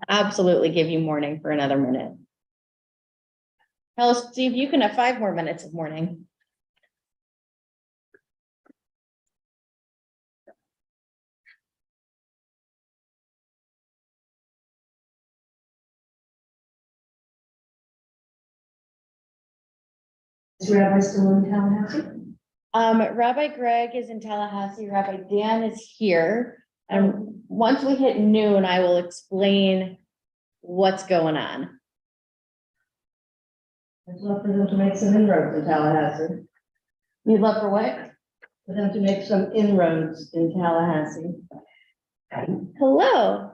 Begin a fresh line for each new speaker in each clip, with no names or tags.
Absolutely give you morning for another minute. Hell, Steve, you can have 5 more minutes of morning.
Is Rabbi still in Tallahassee?
Rabbi Greg is in Tallahassee, Rabbi Dan is here. And once we hit noon, I will explain what's going on.
I'd love for them to make some inroads in Tallahassee.
You'd love for what?
For them to make some inroads in Tallahassee.
Hello.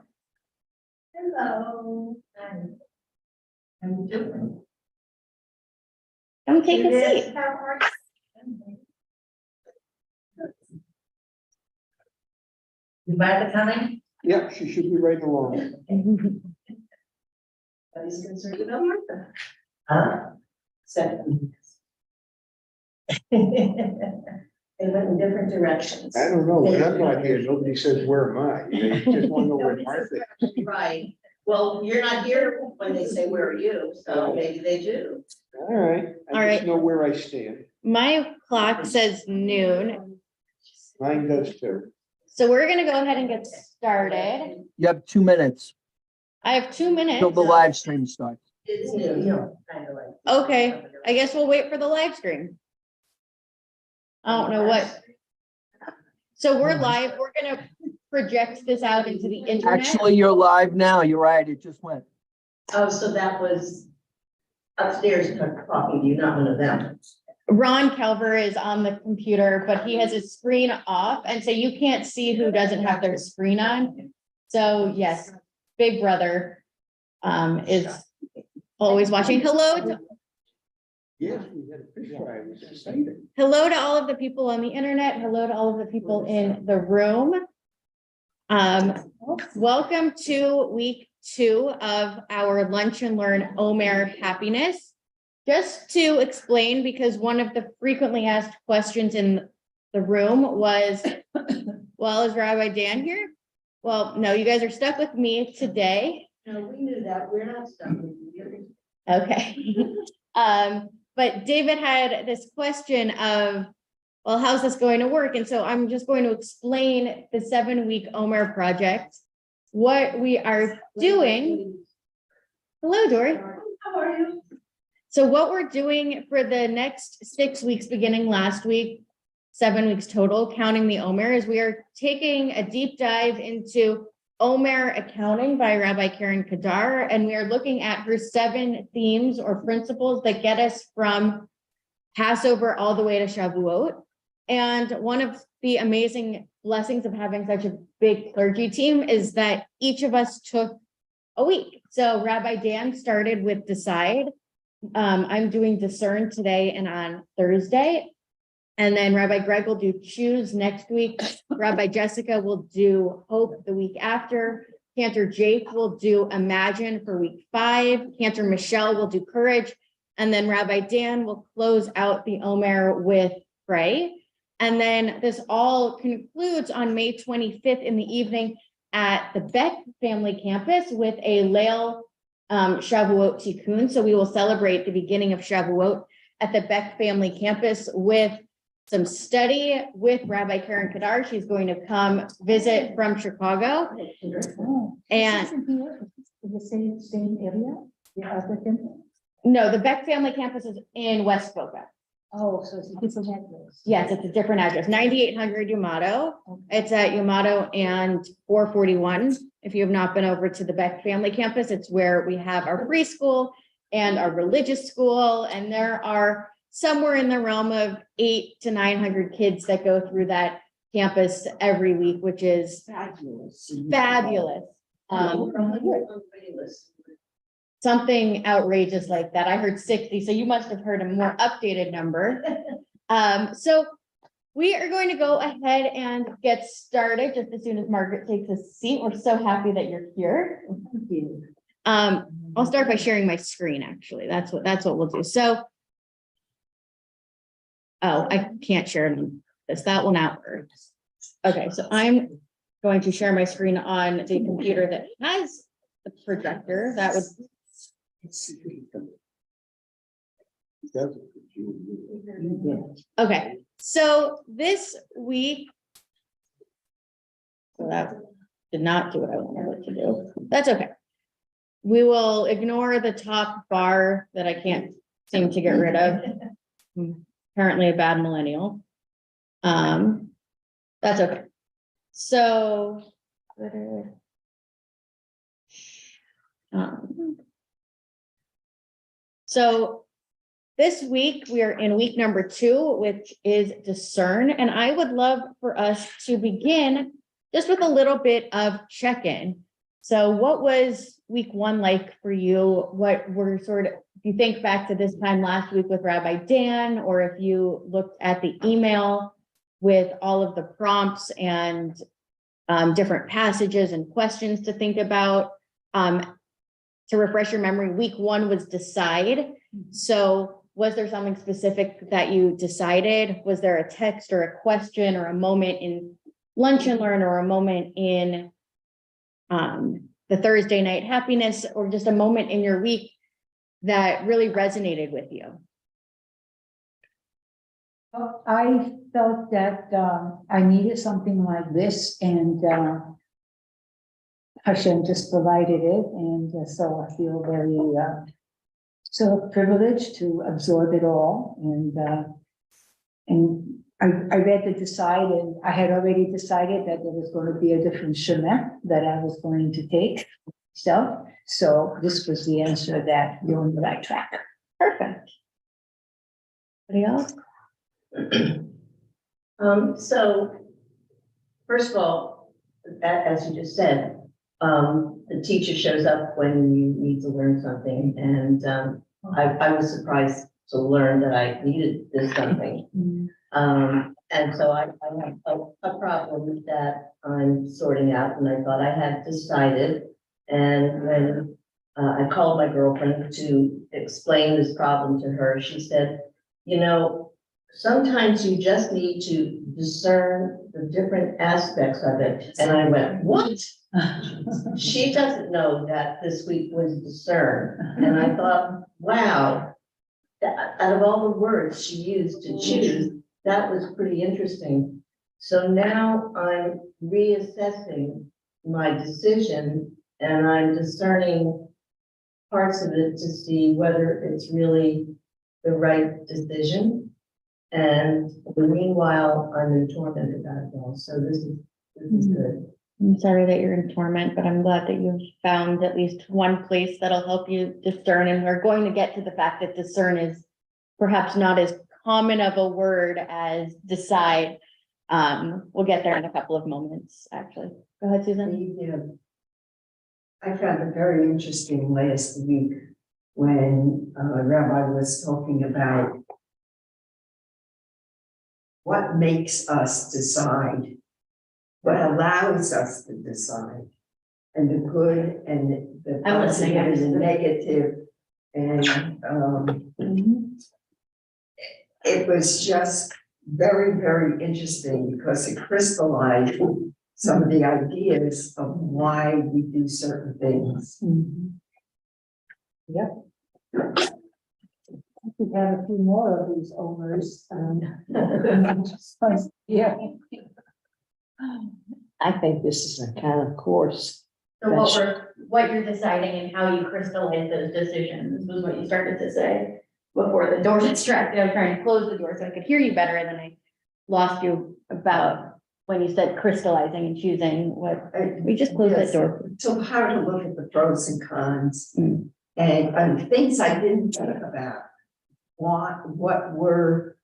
Hello. How you doing?
Come take a seat.
You Martha coming?
Yeah, she should be right along.
Nobody's concerned about Martha. Huh? 7 They went in different directions.
I don't know, when I'm not here, nobody says, where am I? They just want to know where Martha is.
Right. Well, you're not here when they say, where are you? So maybe they do.
All right,
All
I
right.
just know where I stand.
My clock says noon,
Mine does too.
so we're gonna go ahead and get started.
You have 2 minutes
I have 2 minutes.
till the live stream starts.
It's new, you know, kind of like.
Okay, I guess we'll wait for the live stream. I don't know what. So we're live, we're gonna project this out into the internet.
Actually, you're live now. You're right. It just went.
Oh, so that was upstairs talking to you, not one of them.
Ron Kelver is on the computer, but he has his screen off, and so you can't see who doesn't have their screen on. So yes, Big Brother is always watching.
Yes, we had a fish fry, I was excited.
Hello to all of the people on the internet. Hello to all of the people in the room. Welcome to week 2 of our Lunch and Learn Omer Happiness. Just to explain, because one of the frequently asked questions in the room was, well, is Rabbi Dan here? Well, no, you guys are stuck with me today.
No, we knew that. We're not stuck with you.
Okay. But David had this question of, well, how's this going to work? And so I'm just going to explain the 7-week Omer project, what we are doing. Hello, Dory.
How are you?
So what we're doing for the next 6 weeks, beginning last week, 7 weeks total, counting the Omer, is we are taking a deep dive into Omer accounting by Rabbi Karen Kadar, and we are looking at her 7 themes or principles that get us from Passover all the way to Shavuot. And one of the amazing blessings of having such a big clergy team is that each of us took a week. So Rabbi Dan started with Decide. I'm doing Discern today and on Thursday. And then Rabbi Greg will do Choose next week. Rabbi Jessica will do Hope the week after. Cantor Jake will do Imagine for week 5. Cantor Michelle will do Courage. And then Rabbi Dan will close out the Omer with Pray. And then this all concludes on May 25th in the evening at the Beck family campus with a Leil Shavuot Tikkun. So we will celebrate the beginning of Shavuot at the Beck family campus with some study with Rabbi Karen Kadar. She's going to come visit from Chicago. And
the same area?
no, the Beck family campus is in West Boca.
Oh, so it's a different address.
Yes, it's a different address, 9800 Yamato. It's at Yamato and 441. If you have not been over to the Beck family campus, it's where we have our preschool and our religious school. And there are somewhere in the realm of 800 to 900 kids that go through that campus every week, which is fabulous. Something outrageous like that. I heard 60, so you must have heard a more updated number. So we are going to go ahead and get started just as soon as Margaret takes a seat. We're so happy that you're here.
Thank you.
I'll start by sharing my screen, actually. That's what we'll do. So, oh, I can't share this. That will not work. Okay, so I'm going to share my screen on the computer that has the projector. That would, okay, so this week. So that did not do what I wanted it to do. That's okay. We will ignore the top bar that I can't seem to get rid of. I'm apparently a bad millennial. That's okay. So. So this week, we are in week number 2, which is discern. And I would love for us to begin just with a little bit of check-in. So what was week 1 like for you? What were sort of, if you think back to this time last week with Rabbi Dan, or if you looked at the email with all of the prompts and different passages and questions to think about, to refresh your memory, week 1 was decide. So was there something specific that you decided? Was there a text or a question or a moment in lunch and learn, or a moment in the Thursday night happiness, or just a moment in your week that really resonated with you?
Well, I felt that I needed something like this, and Hashem just provided it, and so I feel very so privileged to absorb it all. And I read the decide, and I had already decided that there was going to be a different Shema that I was going to take. So this was the answer that you're on the right track.
Perfect. Anybody else?
So, first of all, as you just said, the teacher shows up when you need to learn something, and I was surprised to learn that I needed this something. And so I have a problem that I'm sorting out, and I thought I had decided. And when I called my girlfriend to explain this problem to her, she said, you know, sometimes you just need to discern the different aspects of it. And I went, what? She doesn't know that this week was discern. And I thought, wow, out of all the words she used to choose, that was pretty interesting. So now I'm reassessing my decision, and I'm discerning parts of it to see whether it's really the right decision. And meanwhile, I'm in torment about it all. So this is good.
I'm sorry that you're in torment, but I'm glad that you've found at least one place that'll help you discern. And we're going to get to the fact that discern is perhaps not as common of a word as decide. We'll get there in a couple of moments, actually. Go ahead, Susan.
Yeah. I found it very interesting last week when Rabbi was talking about what makes us decide, what allows us to decide, and the good and the
I'm listening.
positive and the negative. And it was just very, very interesting because it crystallized some of the ideas of why we do certain things.
Yep. We have a few more of these Omers. Yeah.
I think this is a kind of course.
So what you're deciding and how you crystallize those decisions was what you started to say before the door distracted. I was trying to close the door so I could hear you better, and then I lost you about when you said crystallizing and choosing what. We just closed that door.
So how to look at the pros and cons
Mm.
and things I didn't think about. What were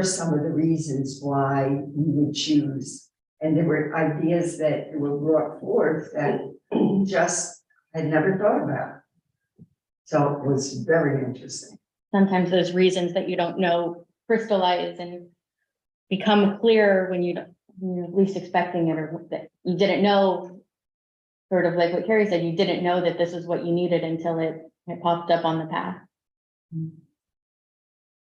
some of the reasons why we would choose? And there were ideas that were brought forth that just had never thought about. So it was very interesting.
Sometimes those reasons that you don't know crystallize and become clear when you're least expecting it, or that you didn't know, sort of like what Carrie said, you didn't know that this is what you needed until it popped up on the path.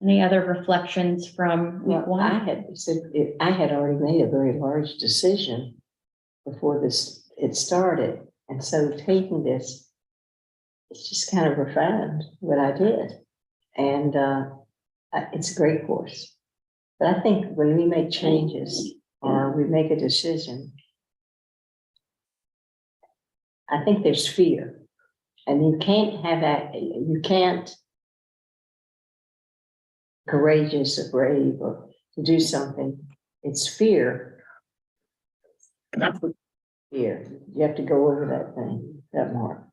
Any other reflections from week
Well, I
one?
had said, I had already made a very large decision before it started. And so taking this, it's just kind of refined what I did. And it's a great course. But I think when we make changes or we make a decision, I think there's fear. And you can't have that, you can't courageous or brave or to do something. It's fear. Fear. You have to go over that thing, that mark.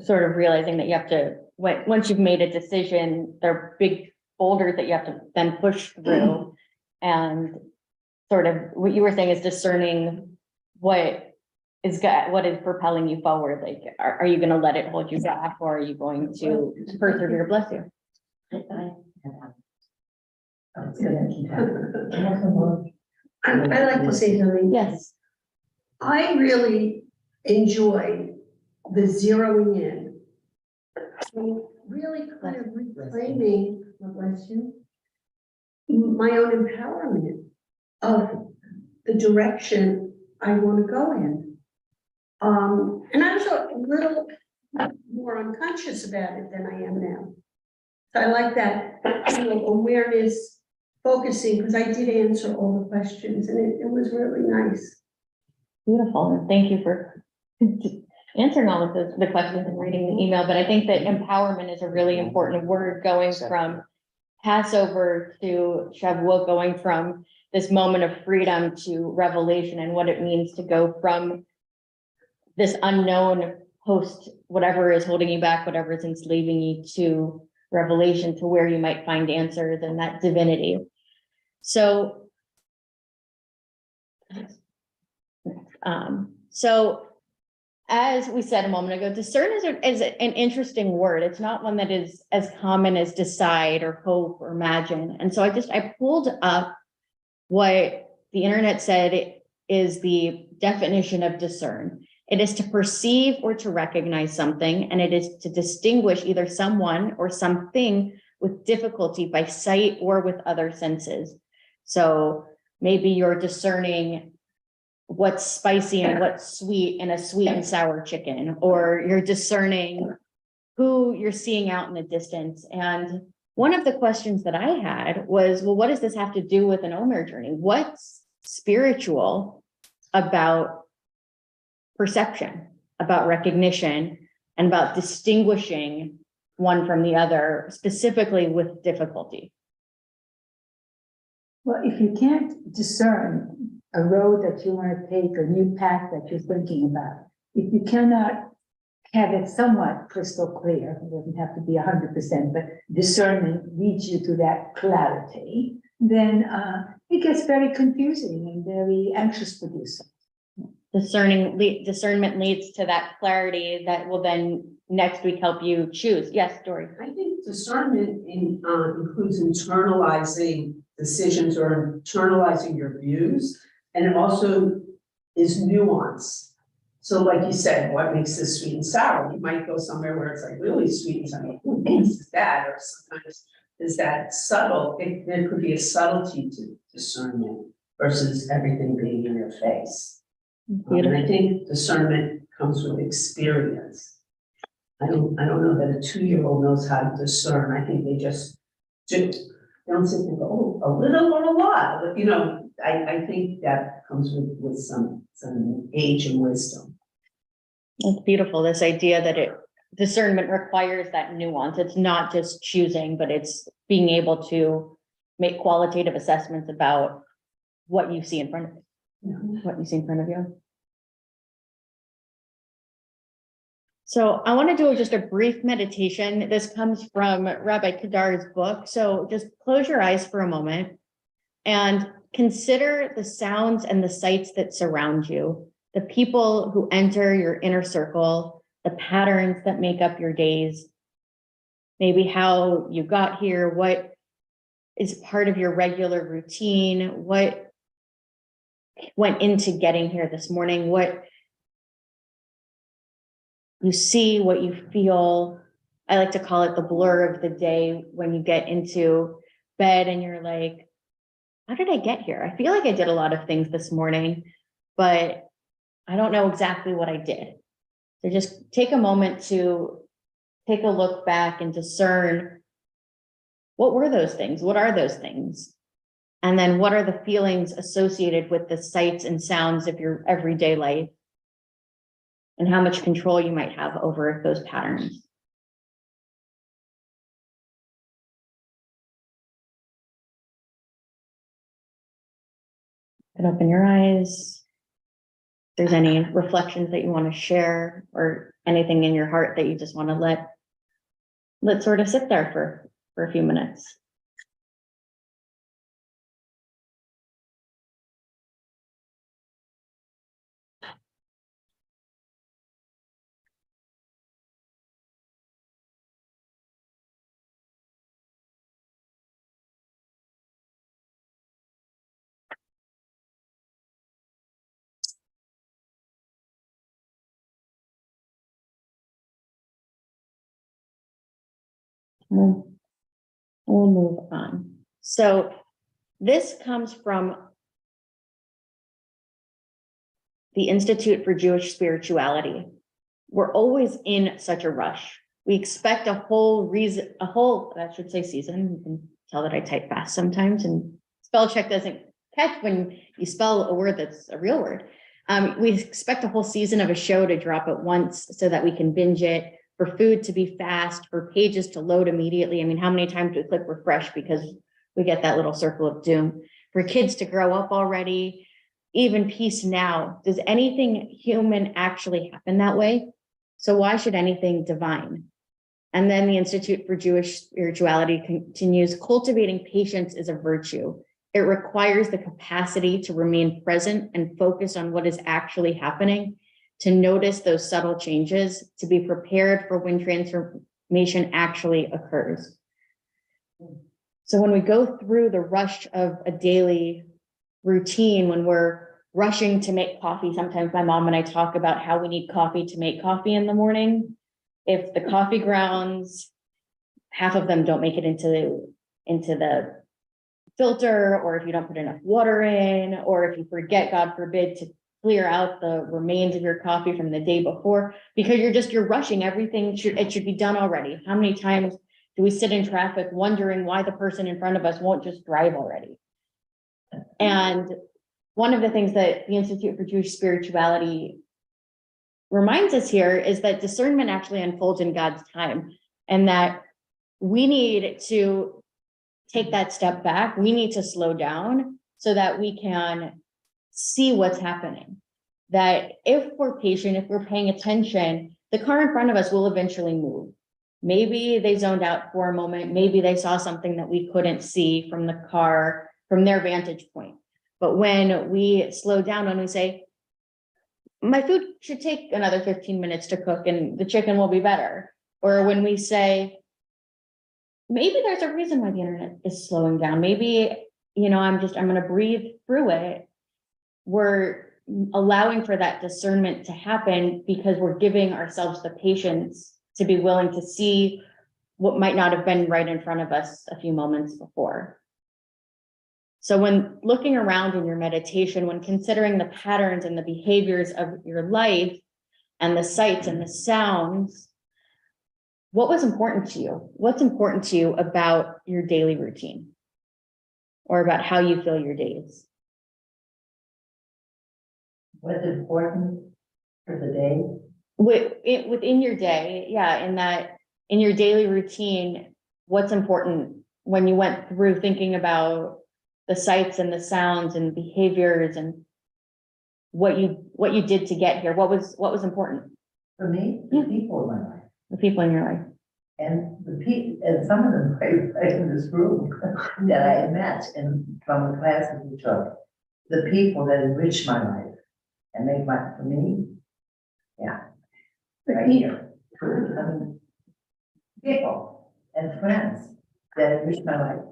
Sort of realizing that you have to, once you've made a decision, there are big boulders that you have to then push through. And sort of what you were saying is discerning what is propelling you forward. Like, are you going to let it hold you back, or are you going to persevere? Bless you.
I'd like to say something.
Yes.
I really enjoy the zeroing in. Really kind of reclaiming my own empowerment of the direction I want to go in. And I was a little more unconscious about it than I am now. So I like that, awareness, focusing, because I did answer all the questions, and it was really nice.
Beautiful. And thank you for answering all of the questions and reading the email. But I think that empowerment is a really important word, going from Passover to Shavuot, going from this moment of freedom to revelation, and what it means to go from this unknown host, whatever is holding you back, whatever is enslaving you, to revelation, to where you might find answers and that divinity. So, as we said a moment ago, discern is an interesting word. It's not one that is as common as decide or hope or imagine. And so I pulled up what the internet said is the definition of discern. It is to perceive or to recognize something, and it is to distinguish either someone or something with difficulty by sight or with other senses. So maybe you're discerning what's spicy and what's sweet in a sweet and sour chicken, or you're discerning who you're seeing out in the distance. And one of the questions that I had was, well, what does this have to do with an Omer journey? What's spiritual about perception, about recognition, and about distinguishing one from the other, specifically with difficulty?
Well, if you can't discern a road that you want to take, a new path that you're thinking about, if you cannot have it somewhat crystal clear, it doesn't have to be 100%, but discernment leads you to that clarity, then it gets very confusing and very anxious to do so.
Discernment leads to that clarity that will then next week help you choose. Yes, Dory.
I think discernment includes internalizing decisions or internalizing your views, and it also is nuance. So like you said, what makes this sweet and sour? You might go somewhere where it's like really sweet and sour, this is that, or sometimes is that subtle. There could be a subtlety to discernment versus everything being in your face. And I think discernment comes with experience. I don't know that a 2-year-old knows how to discern. I think they just do. They don't sit and go, oh, a little or a lot. You know, I think that comes with some age and wisdom.
It's beautiful, this idea that discernment requires that nuance. It's not just choosing, but it's being able to make qualitative assessments about what you see in front of you. What you see in front of you. So I want to do just a brief meditation. This comes from Rabbi Kedar's book. So just close your eyes for a moment and consider the sounds and the sights that surround you, the people who enter your inner circle, the patterns that make up your days, maybe how you got here, what is part of your regular routine, what went into getting here this morning, what you see, what you feel, I like to call it the blur of the day when you get into bed and you're like, how did I get here? I feel like I did a lot of things this morning, but I don't know exactly what I did. So just take a moment to take a look back and discern, what were those things? What are those things? And then what are the feelings associated with the sights and sounds of your everyday life? And how much control you might have over those patterns. And open your eyes. If there's any reflections that you want to share or anything in your heart that you just want to let sort of sit there for a few minutes. We'll move on. So this comes from the Institute for Jewish Spirituality. We're always in such a rush. We expect I should say season. You can tell that I type fast sometimes, and spell check doesn't catch when you spell a word that's a real word. We expect a whole season of a show to drop at once so that we can binge it, for food to be fast, for pages to load immediately. I mean, how many times do we click refresh because we get that little circle of doom? For kids to grow up already, even peace now. Does anything human actually happen that way? So why should anything divine? And then the Institute for Jewish Spirituality continues, cultivating patience is a virtue. It requires the capacity to remain present and focus on what is actually happening, to notice those subtle changes, to be prepared for when transformation actually occurs. So when we go through the rush of a daily routine, when we're rushing to make coffee, sometimes my mom and I talk about how we need coffee to make coffee in the morning. If the coffee grounds, half of them don't make it into the filter, or if you don't put enough water in, or if you forget, God forbid, to clear out the remains of your coffee from the day before, because you're rushing everything. It should be done already. How many times do we sit in traffic wondering why the person in front of us won't just drive already? And one of the things that the Institute for Jewish Spirituality reminds us here is that discernment actually unfolds in God's time, and that we need to take that step back. We need to slow down so that we can see what's happening. That if we're patient, if we're paying attention, the car in front of us will eventually move. Maybe they zoned out for a moment. Maybe they saw something that we couldn't see from the car, from their vantage point. But when we slow down and we say, my food should take another 15 minutes to cook and the chicken will be better. Or when we say, maybe there's a reason why the internet is slowing down. Maybe, I'm going to breathe through it. We're allowing for that discernment to happen because we're giving ourselves the patience to be willing to see what might not have been right in front of us a few moments before. So when looking around in your meditation, when considering the patterns and the behaviors of your life and the sights and the sounds, what was important to you? What's important to you about your daily routine or about how you fill your days?
What's important for the day?
Within your day, in your daily routine, what's important when you went through thinking about the sights and the sounds and behaviors and what you did to get here? What was important?
For me, the people in my life.
The people in your life.
And and some of them right in this room that I had met from the classes we took. The people that enrich my life and make for me, right here. People and friends that enrich my life.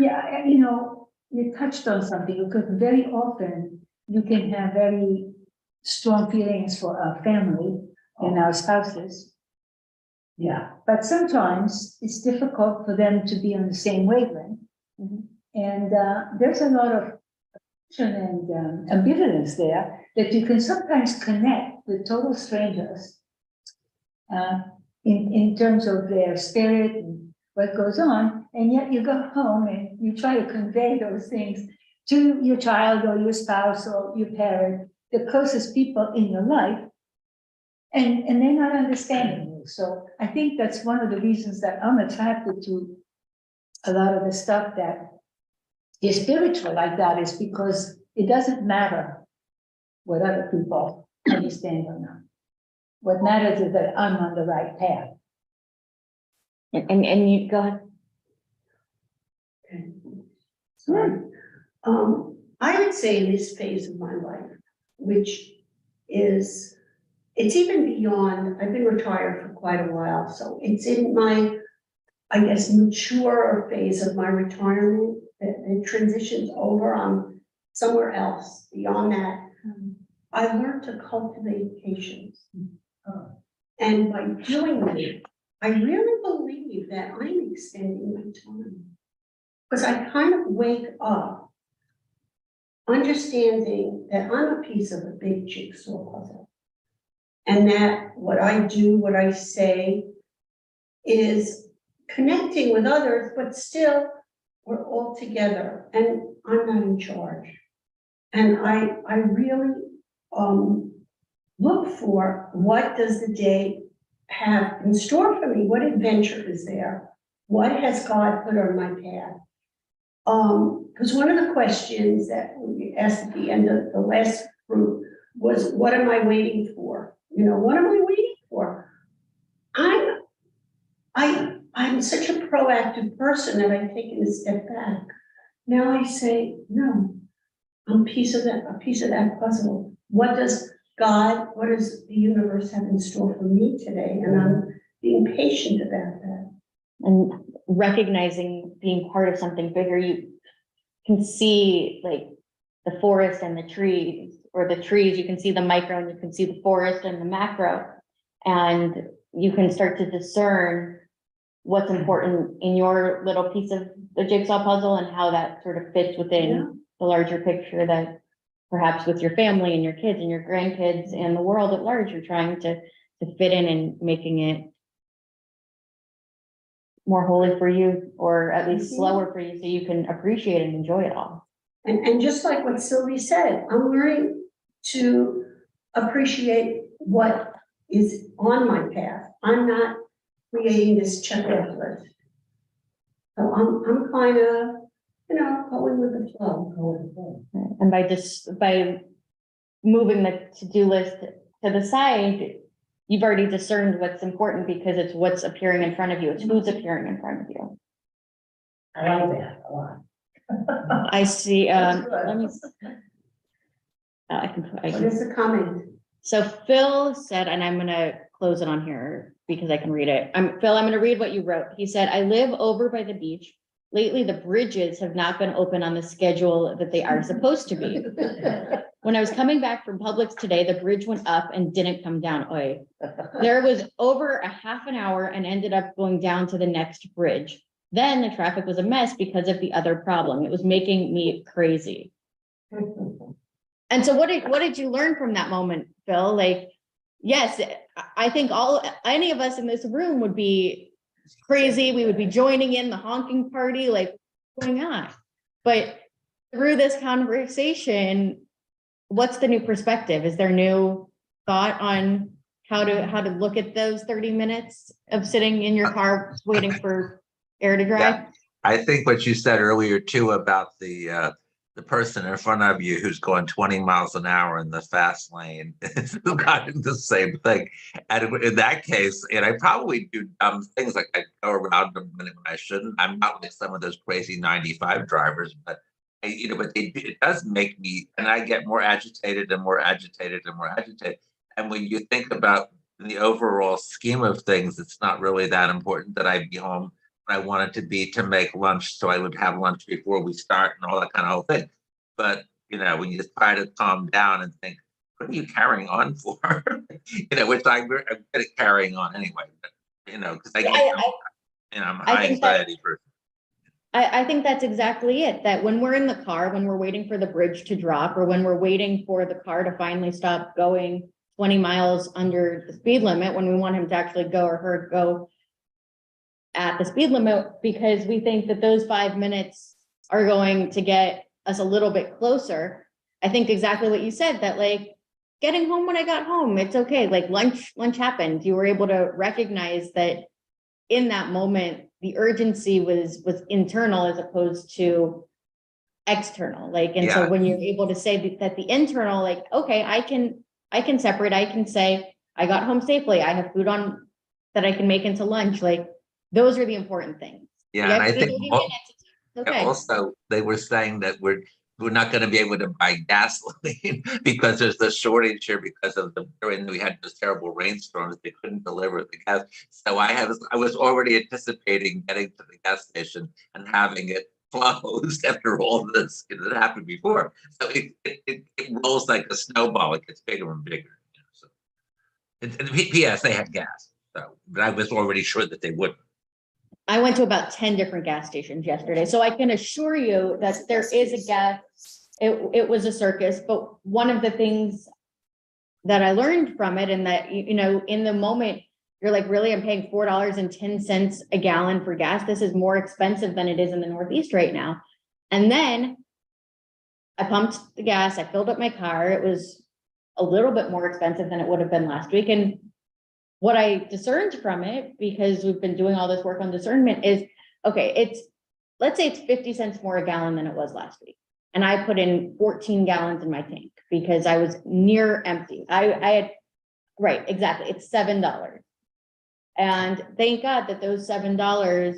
Yeah, you touched on something, because very often you can have very strong feelings for our family and our spouses. Yeah, but sometimes it's difficult for them to be on the same wavelength.
Mhm.
And there's a lot of tension and ambivalence there that you can sometimes connect with total strangers in terms of their spirit and what goes on, and yet you go home and you try to convey those things to your child or your spouse or your parent, the closest people in your life, and they're not understanding you. So I think that's one of the reasons that I'm attracted to a lot of the stuff that is spiritual like that, is because it doesn't matter what other people understand or not. What matters is that I'm on the right path.
And you, go ahead.
Sorry. I would say in this phase of my life, which is, it's even beyond, I've been retired for quite a while, so it's in my, I guess, mature phase of my retirement, that it transitions over on somewhere else. Beyond that, I learned to cultivate patience. And by doing that, I really believe that I'm extending my time. Because I kind of wake up understanding that I'm a piece of a big jigsaw puzzle. And that what I do, what I say is connecting with others, but still we're all together and I'm not in charge. And I really look for what does the day have in store for me? What adventure is there? What has God put on my path? Because one of the questions that we asked at the end of the last group was, what am I waiting for? You know, what am I waiting for? I'm such a proactive person that I've taken a step back. Now I say, no, I'm a piece of that puzzle. What does God, what does the universe have in store for me today? And I'm being patient about that.
And recognizing being part of something bigger, you can see like the forest and the trees, or the trees, you can see the micro and you can see the forest and the macro. And you can start to discern what's important in your little piece of the jigsaw puzzle and how that sort of fits within the larger picture, that perhaps with your family and your kids and your grandkids and the world at large, you're trying to fit in and making it more holy for you, or at least slower for you, so you can appreciate and enjoy it all.
And just like what Sylvie said, I'm learning to appreciate what is on my path. I'm not creating this checklist list. So I'm kind of, you know, going with the flow.
And by moving the to-do list to the side, you've already discerned what's important, because it's what's appearing in front of you. It's who's appearing in front of you.
I like that a lot.
I see,
That's good.
let me. I
What
can.
is the comment?
So Phil said, and I'm gonna close it on here because I can read it. Phil, I'm gonna read what you wrote. He said, I live over by the beach. Lately, the bridges have not been open on the schedule that they are supposed to be. When I was coming back from Publix today, the bridge went up and didn't come down. Oy. There was over a half an hour and ended up going down to the next bridge. Then the traffic was a mess because of the other problem. It was making me crazy. And so what did you learn from that moment, Phil? Like, yes, I think any of us in this room would be crazy. We would be joining in the honking party, like, what's going on? But through this conversation, what's the new perspective? Is there new thought on how to look at those 30 minutes of sitting in your car waiting for air to dry?
Yeah. I think what you said earlier too about the person in front of you who's going 20 miles an hour in the fast lane is kind of the same thing. And in that case, and I probably do dumb things, like I go around them when I shouldn't. I'm not like some of those crazy 95 drivers, but it does make me, and I get more agitated and more agitated and more agitated. And when you think about the overall scheme of things, it's not really that important that I be home. I wanted to be to make lunch, so I would have lunch before we start and all that kind of whole thing. But when you try to calm down and think, what are you carrying on for? Which I'm good at carrying on anyway. But you know, because I
Yeah,
get, you know, I'm a
I
high
think that-
anxiety person.
I think that's exactly it, that when we're in the car, when we're waiting for the bridge to drop, or when we're waiting for the car to finally stop going 20 miles under the speed limit, when we want him to actually go or her go at the speed limit, because we think that those 5 minutes are going to get us a little bit closer. I think exactly what you said, that like getting home when I got home, it's okay. Like lunch happened. You were able to recognize that in that moment, the urgency was internal as opposed to external. Like, and so
Yeah.
when you're able to say that the internal, like, okay, I can separate, I can say, I got home safely. I have food on that I can make into lunch. Like, those are the important things.
Yeah,
The
and I
extra
think
30
al-
minutes, it's okay.
also they were saying that we're not going to be able to buy gasoline because there's the shortage here because of and we had those terrible rainstorms. They couldn't deliver the gas. So I was already anticipating getting to the gas station and having it closed after all this. It had happened before. So it rolls like a snowball. It gets bigger and bigger. You know, so P.S. they had gas. So, but I was already sure that they would.
I went to about 10 different gas stations yesterday, so I can assure you that there is a gas, it was a circus, but one of the things that I learned from it, and that, you know, in the moment, you're like, really, I'm paying $4.10 a gallon for gas. This is more expensive than it is in the Northeast right now. And then I pumped the gas, I filled up my car. It was a little bit more expensive than it would have been last week. And what I discerned from it, because we've been doing all this work on discernment, is, okay, let's say it's 50 cents more a gallon than it was last week. And I put in 14 gallons in my tank because I was near empty. I had, right, exactly, it's $7. And thank God that those $7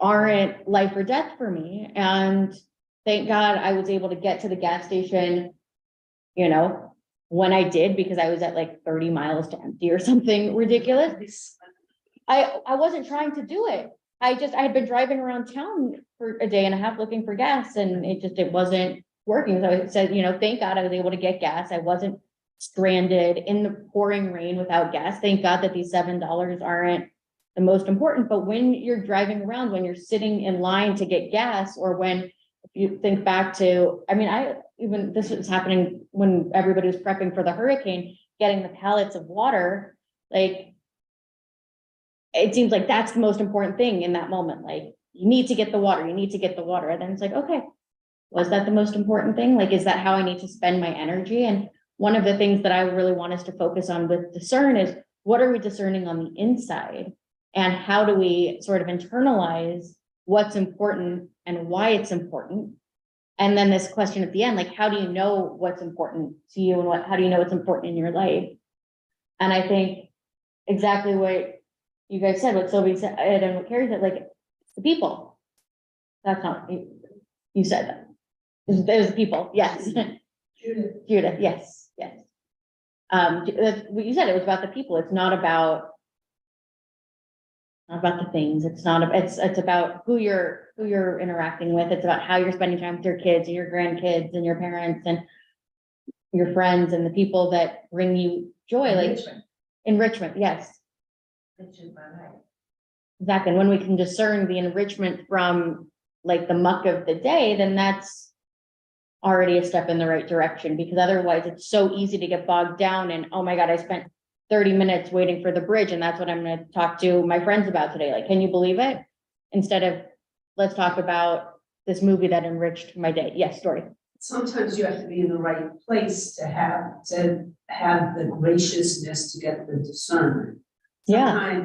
aren't life or death for me. And thank God I was able to get to the gas station, you know, when I did, because I was at like 30 miles to empty or something ridiculous. I wasn't trying to do it. I had been driving around town for a day and a half looking for gas, and it wasn't working. So I said, you know, thank God I was able to get gas. I wasn't stranded in the pouring rain without gas. Thank God that these $7 aren't the most important. But when you're driving around, when you're sitting in line to get gas, or when, if you think back to, I mean, this was happening when everybody was prepping for the hurricane, getting the pallets of water, like, it seems like that's the most important thing in that moment. Like, you need to get the water, you need to get the water. And then it's like, okay, was that the most important thing? Like, is that how I need to spend my energy? And one of the things that I really want us to focus on with discern is, what are we discerning on the inside? And how do we sort of internalize what's important and why it's important? And then this question at the end, like, how do you know what's important to you, and how do you know what's important in your life? And I think exactly what you guys said, what Sylvie said, and what Carrie said, like, it's the people. That's not, you said that. It was the people, yes. Judith, yes. That's what you said, it was about the people. It's not about the things. It's about who you're interacting with. It's about how you're spending time with your kids and your grandkids and your parents and your friends and the people that bring you joy, like enrichment. Yes. Exactly. And when we can discern the enrichment from like the muck of the day, then that's already a step in the right direction, because otherwise it's so easy to get bogged down and, oh my God, I spent 30 minutes waiting for the bridge, and that's what I'm going to talk to my friends about today. Like, can you believe it? Instead of, let's talk about this movie that enriched my day. Yes, Story.
Sometimes you have to be in the right place to have the graciousness to get the discernment.
Yeah.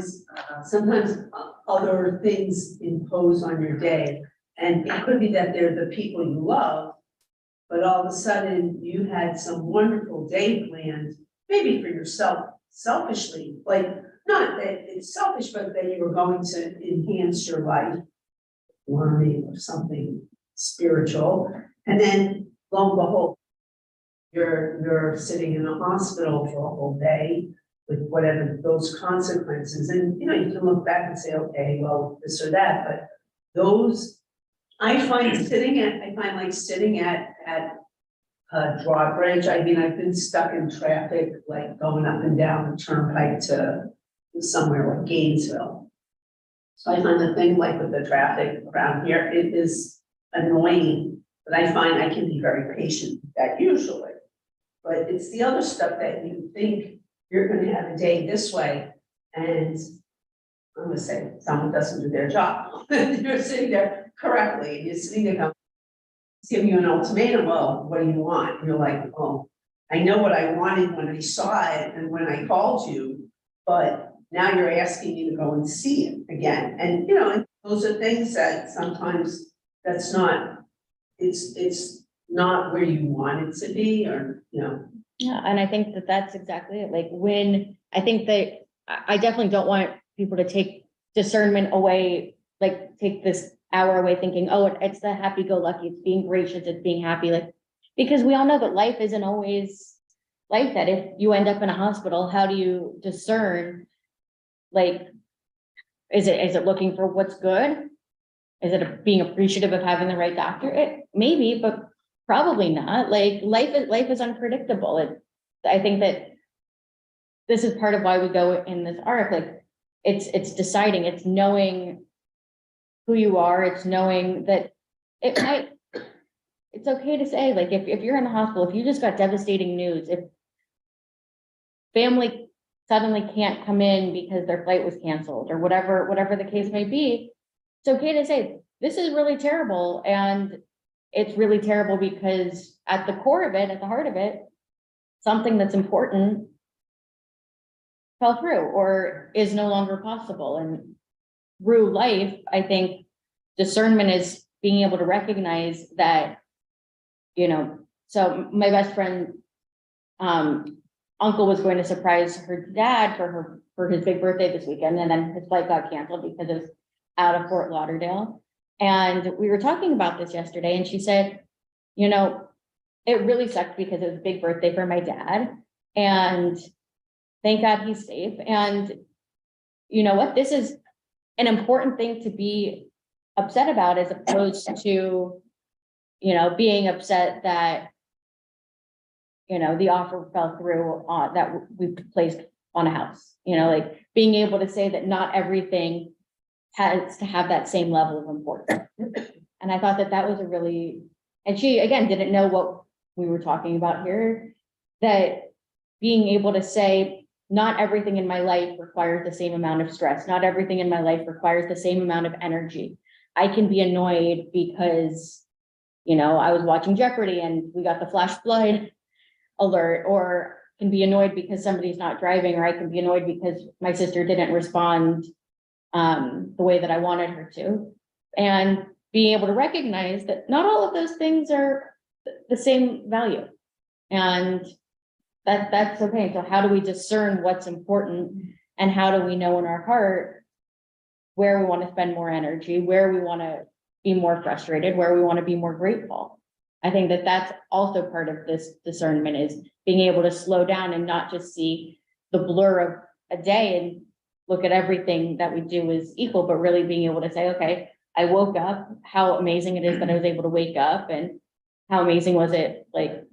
Sometimes other things impose on your day, and it could be that they're the people you love, but all of a sudden you had some wonderful day planned, maybe for yourself, selfishly, like, not that it's selfish, but that you were going to enhance your life, learning or something spiritual, and then lo and behold, you're sitting in a hospital for a whole day with whatever those consequences. And, you know, you can look back and say, okay, well, this or that, but those, I find like sitting at drawbridge. I mean, I've been stuck in traffic, like going up and down the turnpike to, somewhere like Gainesville. So I find the thing like with the traffic around here, it is annoying, but I find I can be very patient with that usually. But it's the other stuff that you think you're gonna have a day this way, and I'm gonna say, someone doesn't do their job. You're sitting there correctly, and you're sitting there going, it's giving you an ultimatum, well, what do you want? And you're like, oh, I know what I wanted when I saw it and when I called you, but now you're asking me to go and see it again. And, you know, and those are things that sometimes that's not, it's not where you want it to be, or, you know.
Yeah, and I think that that's exactly it. Like when, I think that I definitely don't want people to take discernment away, like take this hour away thinking, oh, it's the happy-go-lucky, it's being gracious, it's being happy, like, because we all know that life isn't always like that. If you end up in a hospital, how do you discern, like, is it looking for what's good? Is it being appreciative of having the right doctor? It maybe, but probably not. Like life is unpredictable. I think that this is part of why we go in this arc. Like it's deciding, it's knowing who you are. It's knowing that it's okay to say, like, if you're in the hospital, if you just got devastating news, if family suddenly can't come in because their flight was canceled or whatever the case may be, it's okay to say, this is really terrible. And it's really terrible because at the core of it, at the heart of it, something that's important fell through or is no longer possible. And through life, I think discernment is being able to recognize that, you know, so my best friend, uncle was going to surprise her dad for his big birthday this weekend, and then his flight got canceled because it was out of Fort Lauderdale. And we were talking about this yesterday, and she said, you know, it really sucked because it was a big birthday for my dad, and thank God he's safe. And you know what? This is an important thing to be upset about, as opposed to, you know, being upset that, you know, the offer fell through on that we placed on a house. You know, like being able to say that not everything has to have that same level of importance. And I thought that that was a really, and she, again, didn't know what we were talking about here, that being able to say, not everything in my life requires the same amount of stress. Not everything in my life requires the same amount of energy. I can be annoyed because, you know, I was watching Jeopardy and we got the flash flood alert, or can be annoyed because somebody's not driving, or I can be annoyed because my sister didn't respond the way that I wanted her to. And being able to recognize that not all of those things are the same value. And that's okay. So how do we discern what's important, and how do we know in our heart where we want to spend more energy, where we want to be more frustrated, where we want to be more grateful? I think that that's also part of this discernment, is being able to slow down and not just see the blur of a day and look at everything that we do as equal, but really being able to say, okay, I woke up, how amazing it is that I was able to wake up, and how amazing was it, like,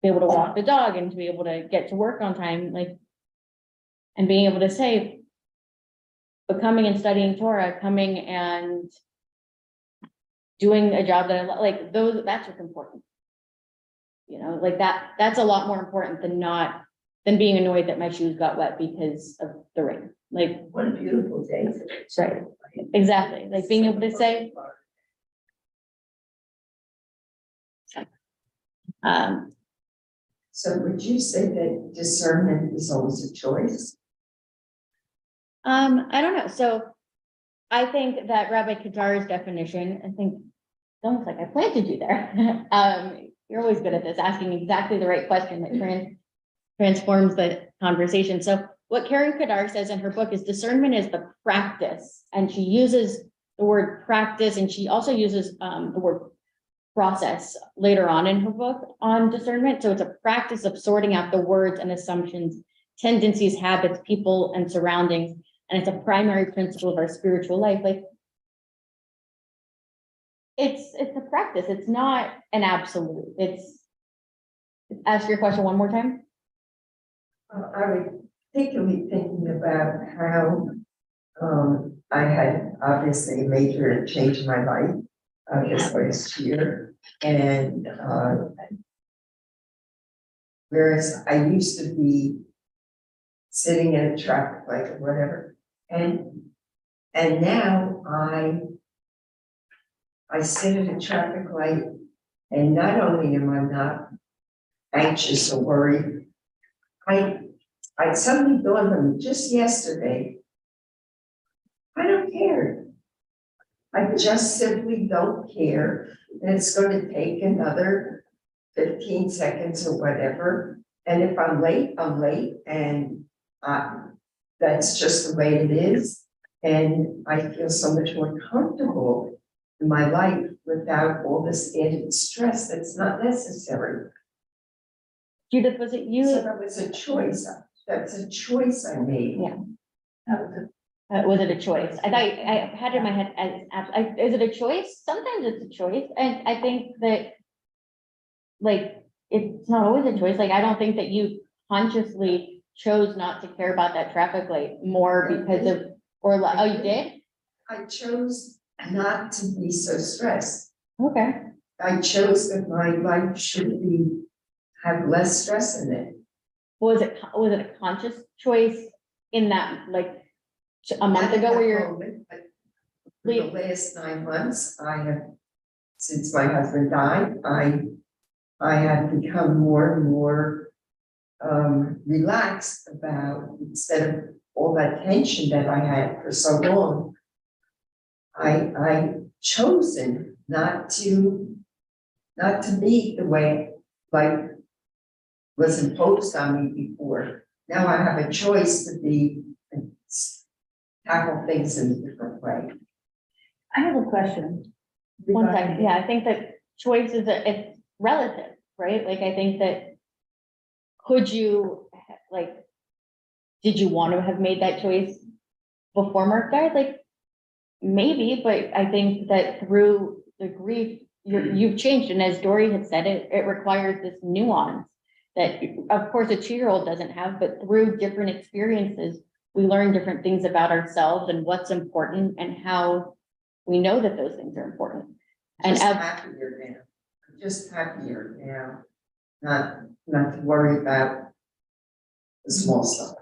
be able to walk the dog and to be able to get to work on time, like, and being able to say, but coming and studying Torah, coming and doing a job that I like, those, that's what's important. You know, like that's a lot more important than being annoyed that my shoes got wet because of the rain. Like,
What a beautiful day today.
right, exactly. Like being able to say,
So would you say that discernment is always a choice?
I don't know. So I think that Rabbi Kadar's definition, I think it's almost like I planted you there. You're always good at this, asking exactly the right question that transforms the conversation. So what Karen Kadar says in her book is discernment is the practice. And she uses the word practice, and she also uses the word process later on in her book on discernment. So it's a practice of sorting out the words and assumptions, tendencies, habits, people, and surroundings. And it's a primary principle of our spiritual life. Like, it's a practice. It's not an absolute. Ask your question one more time.
I would particularly thinking about how, I had obviously a major change in my life, this last year. And, whereas I used to be sitting in a traffic light or whatever, and now I sit at a traffic light, and not only am I not anxious or worried, I suddenly dawned on me just yesterday, I don't care. I just simply don't care. And it's going to take another 15 seconds or whatever. And if I'm late, I'm late. And that's just the way it is. And I feel so much more comfortable in my life without all this added stress that's not necessary.
Judith, was it you?
So that was a choice. That's a choice I made.
Yeah. Was it a choice? I had it in my head as, is it a choice? Sometimes it's a choice. And I think that, like, it's not always a choice. Like, I don't think that you consciously chose not to care about that traffic light more because of, oh, you did?
I chose not to be so stressed.
Okay.
I chose that my life should have less stress in it.
Was it a conscious choice in that, like, a month
Not at
ago where
that
you're,
moment, but for the last 9 months, since my husband died, I have become more and more relaxed about, instead of all that tension that I had for so long, I chosen not to be the way like was imposed on me before. Now I have a choice to tackle things in a different way.
I have a question.
one
regarding
second, yeah, I think that choice is, it's relative, right? Like, I think that, could you, like, did you want to have made that choice before Mark died? Like, maybe, but I think that through the grief, you've changed. And as Dory had said, it requires this nuance that, of course, a 2-year-old doesn't have, but through different experiences, we learn different things about ourselves and what's important and how we know that those things are important. And
Just happier now. I'm just happier now. Not to worry about the small stuff.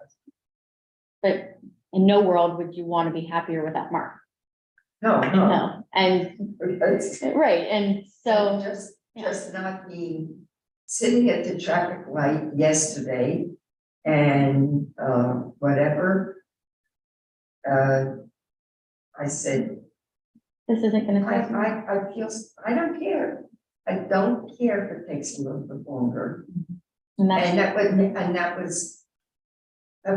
but in no world would you want to be happier without Mark.
No.
And
It's
right, and so
just not being sitting at the traffic light yesterday and whatever. I said,
this isn't gonna take
I feel, I don't care. I don't care if it takes a little bit longer.
and that's,
And that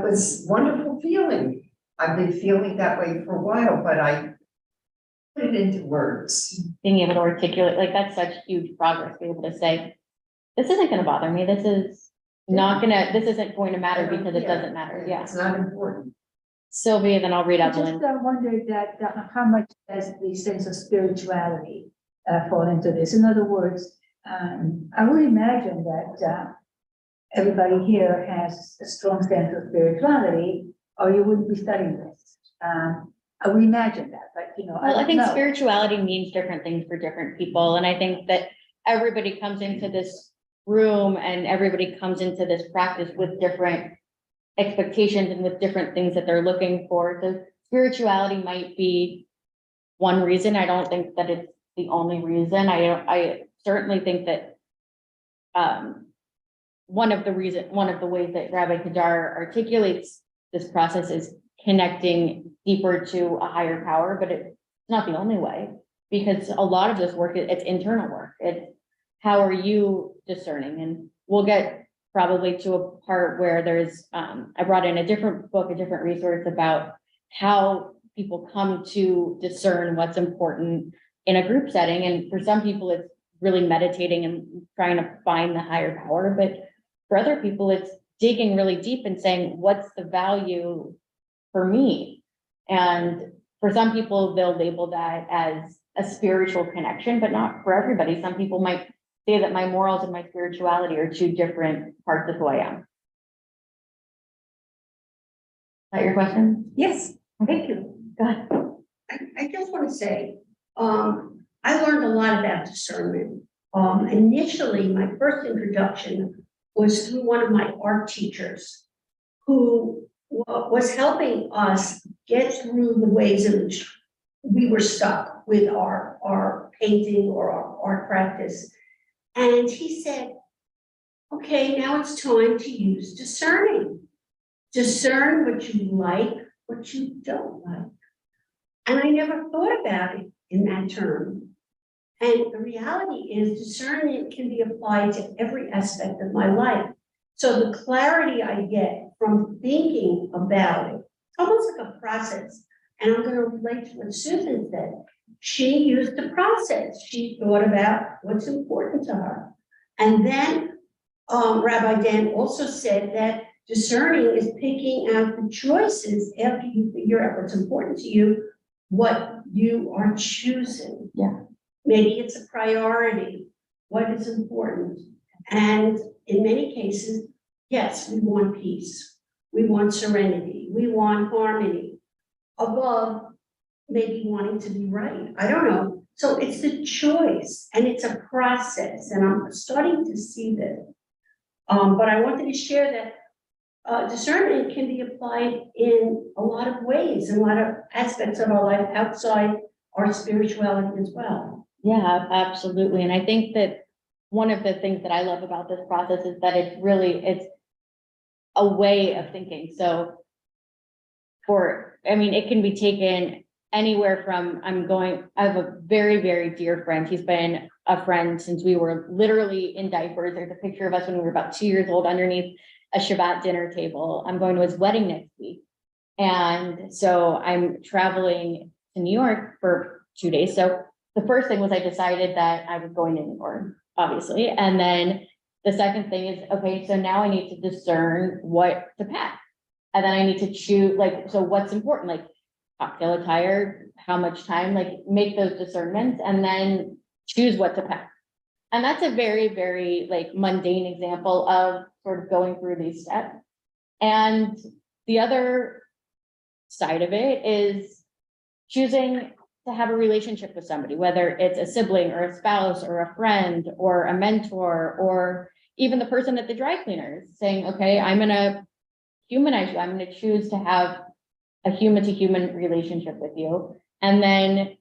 was wonderful feeling. I've been feeling that way for a while, but I put it into words.
being able to articulate, like, that's such huge progress, be able to say, this isn't gonna bother me, this is not gonna, this isn't going to matter because it doesn't matter, yeah.
It's not important.
Sylvia, then I'll read
I
out the
just
link.
wondered that how much does the sense of spirituality fall into this? In other words, I would imagine that everybody here has a strong sense of spirituality, or you wouldn't be studying this. I would imagine that, but
Well, I think
don't know.
spirituality means different things for different people, and I think that everybody comes into this room and everybody comes into this practice with different expectations and with different things that they're looking for. So spirituality might be one reason. I don't think that it's the only reason. I certainly think that one of the ways that Rabbi Kadar articulates this process is connecting deeper to a higher power, but it's not the only way, because a lot of this work, it's internal work. It's how are you discerning? And we'll get probably to a part where there's, I brought in a different book, a different resource about how people come to discern what's important in a group setting. And for some people, it's really meditating and trying to find the higher power. But for other people, it's digging really deep and saying, what's the value for me? And for some people, they'll label that as a spiritual connection, but not for everybody. Some people might say that my morals and my spirituality are two different parts of who I am. that your question?
Yes, thank you.
Go ahead.
I just want to say, I learned a lot about discernment. Initially, my first introduction was through one of my art teachers who was helping us get through the ways in which we were stuck with our painting or our art practice. And he said, okay, now it's time to use discerning. Discern what you like, what you don't like. And I never thought about it in that term. And the reality is discernment can be applied to every aspect of my life. So the clarity I get from thinking about it, it's almost like a process. And I'm going to relate to what Susan said. She used the process. She thought about what's important to her. And then Rabbi Dan also said that discerning is picking out the choices after you figure out what's important to you, what you are choosing.
Yeah.
Maybe it's a priority, what is important. And in many cases, yes, we want peace. We want serenity. We want harmony above maybe wanting to be right. I don't know. So it's the choice and it's a process. And I'm starting to see this. But I wanted to share that discernment can be applied in a lot of ways, in a lot of aspects of our life outside our spirituality as well.
Yeah, absolutely. And I think that one of the things that I love about this process is that it's a way of thinking. So it can be taken anywhere from I have a very, very dear friend. He's been a friend since we were literally in diapers. There's a picture of us when we were about 2 years old underneath a Shabbat dinner table. I'm going to his wedding next week. And so I'm traveling to New York for 2 days. So the first thing was I decided that I was going to New York, obviously. And then the second thing is, okay, so now I need to discern what to pack. And then I need to choose, so what's important, like cocktail attire, how much time, make those discernments and then choose what to pack. And that's a very, very mundane example of sort of going through these steps. And the other side of it is choosing to have a relationship with somebody, whether it's a sibling or a spouse or a friend or a mentor, or even the person at the dry cleaners saying, okay, I'm going to humanize you. I'm going to choose to have a human to human relationship with you. And then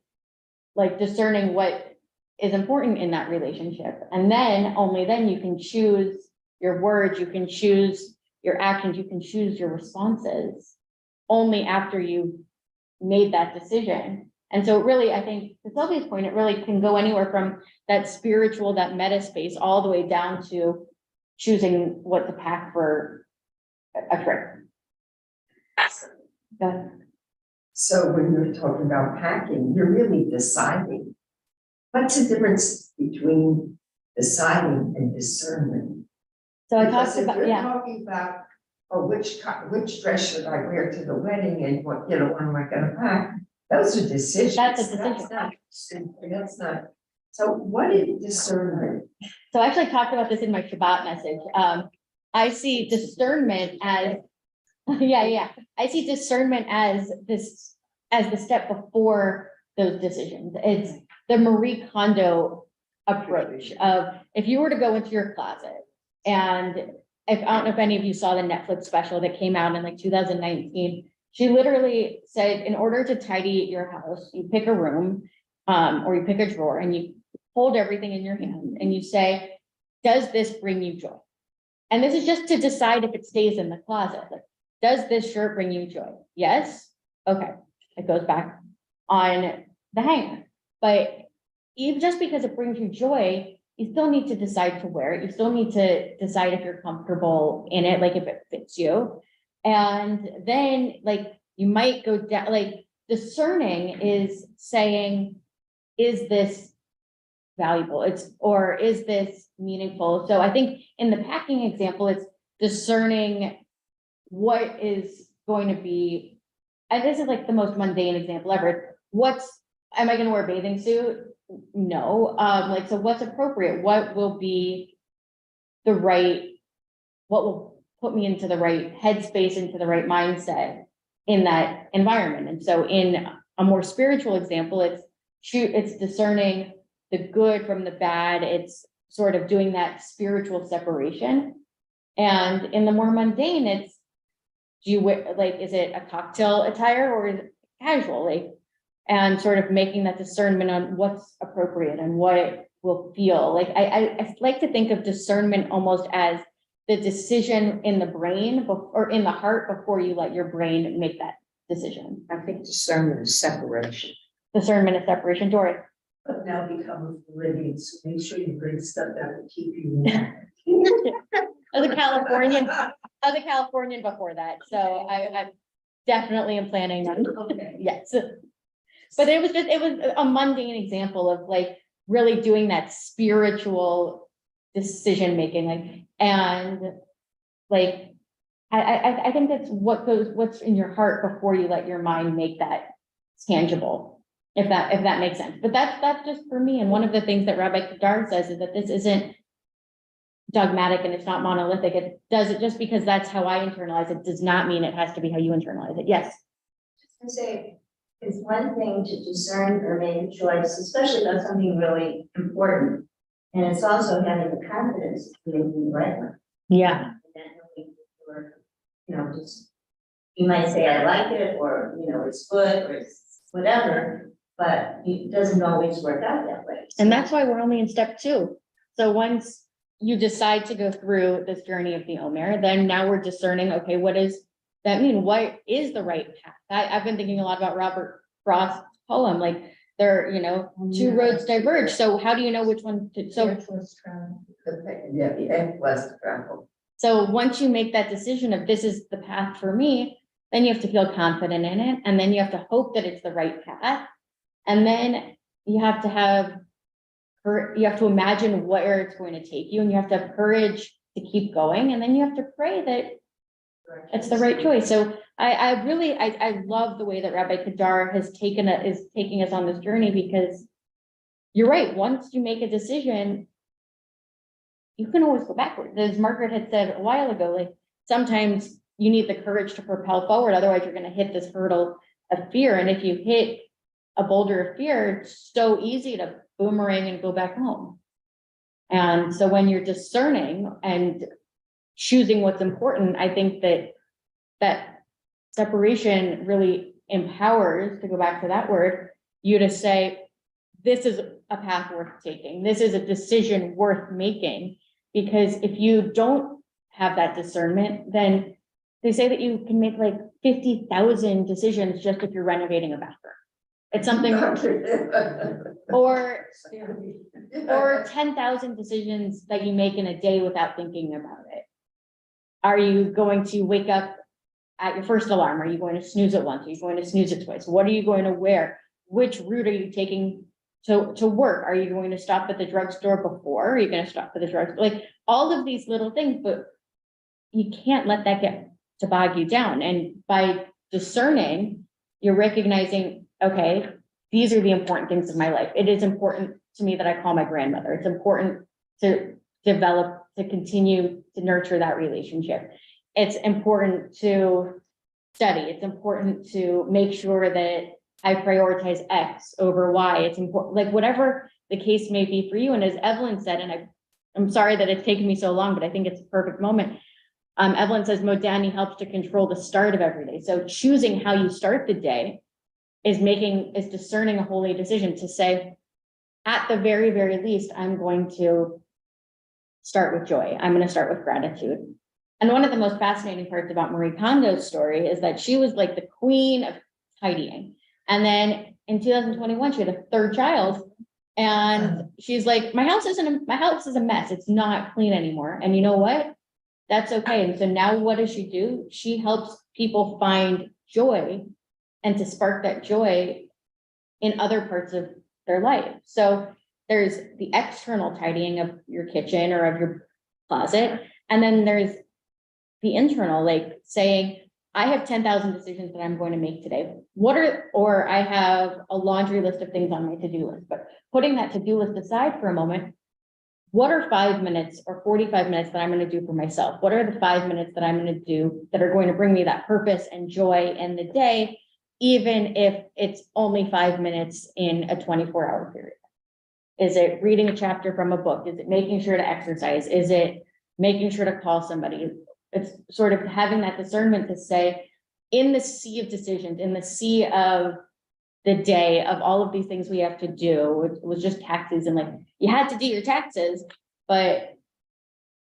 discerning what is important in that relationship. And then only then you can choose your words, you can choose your actions, you can choose your responses only after you made that decision. And so really, I think to Sylvia's point, it really can go anywhere from that spiritual, that meta space, all the way down to choosing what to pack for a trip. Yeah.
So when you're talking about packing, you're really deciding. What's the difference between deciding and discernment?
So I
Because
talked
if
about,
you're
yeah.
talking about, oh, which dress should I wear to the wedding and what am I gonna pack? Those are decisions.
That's a decision.
That's not. So what is discernment?
So I actually talked about this in my Shabbat message. I see discernment as, I see discernment as the step before those decisions. It's the Marie Kondo approach of, if you were to go into your closet and I don't know if any of you saw the Netflix special that came out in 2019, she literally said, in order to tidy your house, you pick a room or you pick a drawer and you hold everything in your hand and you say, does this bring you joy? And this is just to decide if it stays in the closet. Does this shirt bring you joy? Yes. Okay. It goes back on the hanger. But even just because it brings you joy, you still need to decide to wear it. You still need to decide if you're comfortable in it, if it fits you. And then you might go down, discerning is saying, is this valuable? Or is this meaningful? So I think in the packing example, it's discerning what is going to be, and this is the most mundane example ever. Am I going to wear a bathing suit? No. So what's appropriate? What will put me into the right headspace, into the right mindset in that environment. And so in a more spiritual example, it's discerning the good from the bad. It's sort of doing that spiritual separation. And in the more mundane, it's, do you wear, like, is it a cocktail attire or is it casual? Like, and sort of making that discernment on what's appropriate and what will feel like. I like to think of discernment almost as the decision in the brain or in the heart before you let your brain make that decision.
I think discernment is separation.
Discernment is separation, Dory.
But now become Floridian, so make sure you bring stuff that will keep you warm.
As a Californian before that, so I definitely am planning on,
Okay.
yes. But it was a mundane example of like really doing that spiritual decision making, like, and like, I think that's what's in your heart before you let your mind make that tangible, if that makes sense. But that's just for me. And one of the things that Rabbi Kadar says is that this isn't dogmatic and it's not monolithic. It does it just because that's how I internalize it does not mean it has to be how you internalize it. Yes.
To say, it's one thing to discern or make a choice, especially about something really important. And it's also having the confidence to make the right one.
Yeah.
And then knowing you're, just, you might say, I like it, or, it's good, or it's whatever, but it doesn't always work out that way.
And that's why we're only in step 2. So once you decide to go through this journey of the Omer, then now we're discerning, okay, what does that mean? What is the right path? I've been thinking a lot about Robert Frost's poem, like there, two roads diverge. So how do you know which one to, so once you make that decision of this is the path for me, then you have to feel confident in it. And then you have to hope that it's the right path. And then you have to imagine where it's going to take you, and you have to have courage to keep going. And then you have to pray that it's the right choice. So I love the way that Rabbi Kadar is taking us on this journey, because you're right. Once you make a decision, you can always go backwards. As Margaret had said a while ago, like sometimes you need the courage to propel forward. Otherwise you're going to hit this hurdle of fear. And if you hit a boulder of fear, it's so easy to boomerang and go back home. And so when you're discerning and choosing what's important, I think that separation really empowers, to go back to that word, you to say, this is a path worth taking. This is a decision worth making. Because if you don't have that discernment, then they say that you can make like 50,000 decisions just if you're renovating a bathroom. It's something, or 10,000 decisions that you make in a day without thinking about it. Are you going to wake up at your first alarm? Are you going to snooze it once? Are you going to snooze it twice? What are you going to wear? Which route are you taking to work? Are you going to stop at the drugstore before? Are you going to stop at the drugstore? Like all of these little things, but you can't let that get to bog you down. And by discerning, you're recognizing, okay, these are the important things of my life. It is important to me that I call my grandmother. It's important to develop, to continue to nurture that relationship. It's important to study. It's important to make sure that I prioritize X over Y. It's important, like whatever the case may be for you. And as Evelyn said, and I'm sorry that it's taken me so long, but I think it's a perfect moment. Evelyn says modani helps to control the start of every day. So choosing how you start the day is discerning a holy decision to say, at the very, very least, I'm going to start with joy. I'm going to start with gratitude. And one of the most fascinating parts about Marie Kondo's story is that she was like the queen of tidying. And then in 2021, she had a third child. And she's like, my house is a mess. It's not clean anymore. And you know what? That's okay. And so now what does she do? She helps people find joy and to spark that joy in other parts of their life. So there's the external tidying of your kitchen or of your closet. And then there's the internal, like saying, I have 10,000 decisions that I'm going to make today. Or I have a laundry list of things on my to-do list, but putting that to-do list aside for a moment, what are 5 minutes or 45 minutes that I'm going to do for myself? What are the 5 minutes that I'm going to do that are going to bring me that purpose and joy in the day, even if it's only 5 minutes in a 24-hour period? Is it reading a chapter from a book? Is it making sure to exercise? Is it making sure to call somebody? It's sort of having that discernment to say, in the sea of decisions, in the sea of the day of all of these things we have to do, it was just taxes, and like, you had to do your taxes, and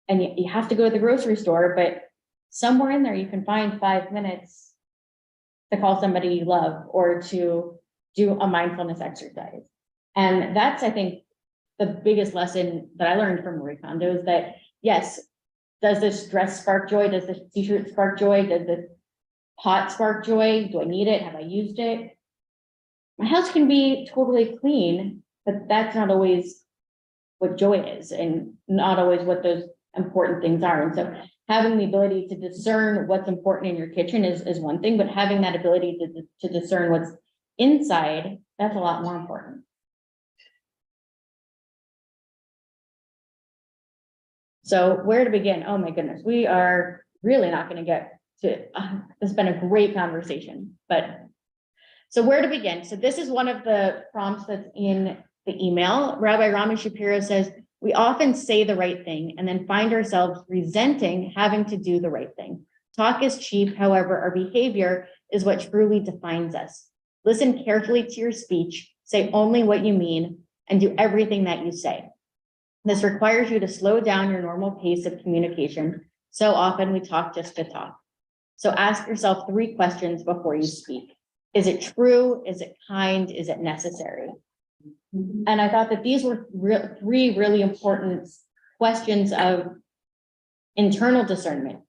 you have to go to the grocery store, but somewhere in there you can find 5 minutes to call somebody you love or to do a mindfulness exercise. And that's, I think, the biggest lesson that I learned from Marie Kondo is that, yes, does this dress spark joy? Does this t-shirt spark joy? Does this pot spark joy? Do I need it? Have I used it? My house can be totally clean, but that's not always what joy is, and not always what those important things are. And so having the ability to discern what's important in your kitchen is one thing, but having that ability to discern what's inside, that's a lot more important. So where to begin? Oh my goodness, we are really not going to get to, it's been a great conversation, but so where to begin? So this is one of the prompts that's in the email. Rabbi Rami Shapiro says, we often say the right thing and then find ourselves resenting having to do the right thing. Talk is cheap, however, our behavior is what truly defines us. Listen carefully to your speech, say only what you mean, and do everything that you say. This requires you to slow down your normal pace of communication. So often we talk just to talk. So ask yourself 3 questions before you speak. Is it true? Is it kind? Is it necessary? And I thought that these were 3 really important questions of internal discernment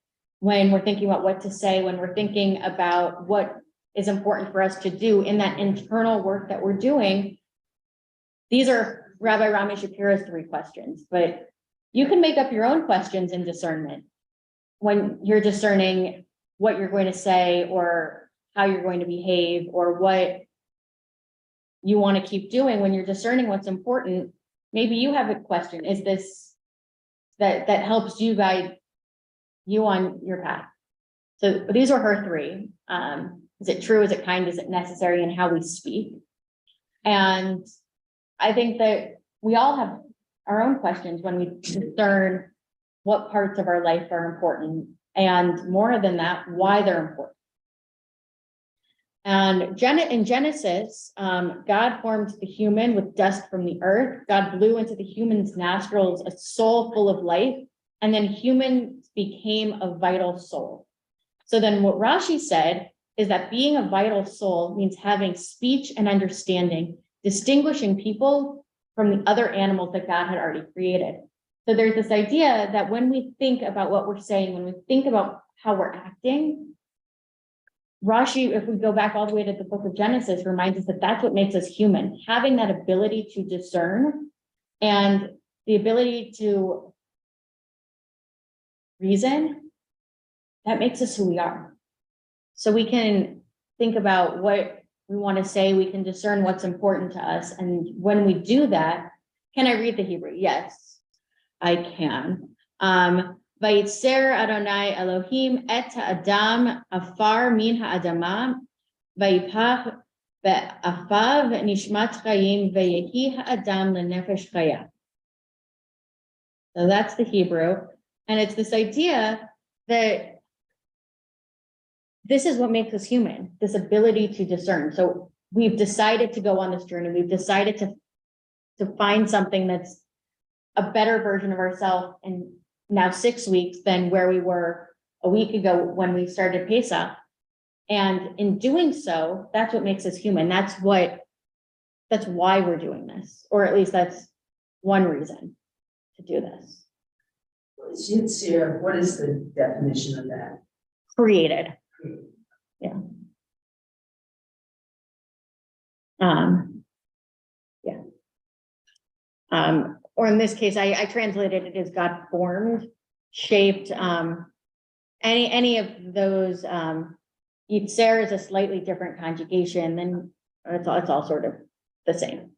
when we're thinking about what to say, when we're thinking about what is important for us to do in that internal work that we're doing. These are Rabbi Rami Shapiro's 3 questions, but you can make up your own questions in discernment when you're discerning what you're going to say or how you're going to behave or what you want to keep doing. When you're discerning what's important, maybe you have a question. Is this that helps you guide you on your path? So these are her 3. Is it true? Is it kind? Is it necessary? And how we speak. And I think that we all have our own questions when we discern what parts of our life are important, and more than that, why they're important. And in Genesis, God formed the human with dust from the earth. God blew into the human's nostrils a soul full of life, and then humans became a vital soul. So then what Rashi said is that being a vital soul means having speech and understanding, distinguishing people from the other animals that God had already created. So there's this idea that when we think about what we're saying, when we think about how we're acting, Rashi, if we go back all the way to the book of Genesis, reminds us that that's what makes us human. Having that ability to discern and the ability to reason, that makes us who we are. So we can think about what we want to say, we can discern what's important to us. And when we do that, can I read the Hebrew? Yes, I can. Vayitzer Adonai Elohim et ha'adam afar min ha'adama vayipach be'afav nishmat chayim veyehi ha'adam lenefesh chaya. So that's the Hebrew. And it's this idea that this is what makes us human, this ability to discern. So we've decided to go on this journey. We've decided to find something that's a better version of ourselves in now 6 weeks than where we were a week ago when we started Pesach. And in doing so, that's what makes us human. That's why we're doing this, or at least that's one reason to do this.
Yitzir, what is the definition of that?
Created. Yeah. Yeah. Or in this case, I translated it as God formed, shaped, any of those, Yitzer is a slightly different conjugation, then it's all sort of the same.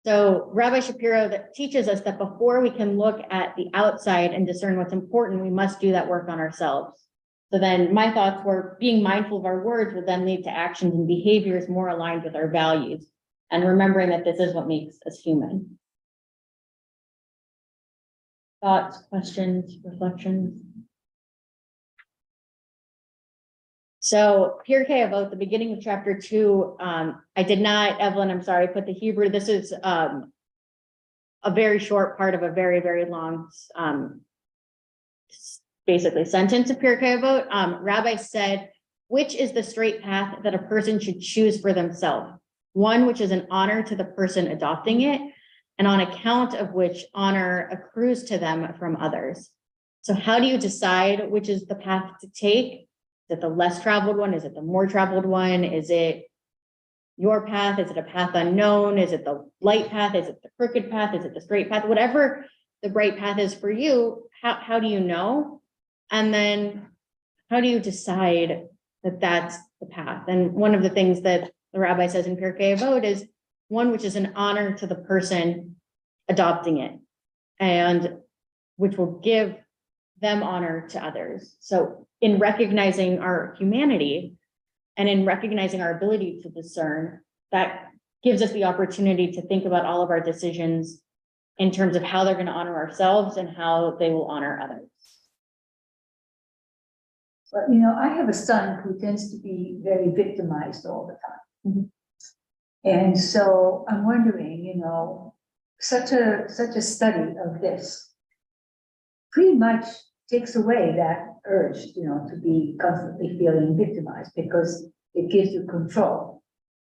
So Rabbi Shapiro that teaches us that before we can look at the outside and discern what's important, we must do that work on ourselves. So then my thoughts were being mindful of our words will then lead to actions and behaviors more aligned with our values, and remembering that this is what makes us human. Thoughts, questions, reflections? So Pirkei Avot, the beginning of chapter 2, I did not, Evelyn, I'm sorry, put the Hebrew. This is a very short part of a very, very long, basically sentence of Pirkei Avot. Rabbi said, which is the straight path that a person should choose for themselves? One which is an honor to the person adopting it, and on account of which honor accrues to them from others. So how do you decide which is the path to take? Is it the less traveled one? Is it the more traveled one? Is it your path? Is it a path unknown? Is it the light path? Is it the crooked path? Is it the straight path? Whatever the right path is for you, how do you know? And then how do you decide that that's the path? And one of the things that the rabbi says in Pirkei Avot is one which is an honor to the person adopting it, and which will give them honor to others. So in recognizing our humanity and in recognizing our ability to discern, that gives us the opportunity to think about all of our decisions in terms of how they're going to honor ourselves and how they will honor others.
But, you know, I have a son who tends to be very victimized all the time.
Mhm.
And so I'm wondering, you know, such a study of this pretty much takes away that urge, you know, to be constantly feeling victimized, because it gives you control,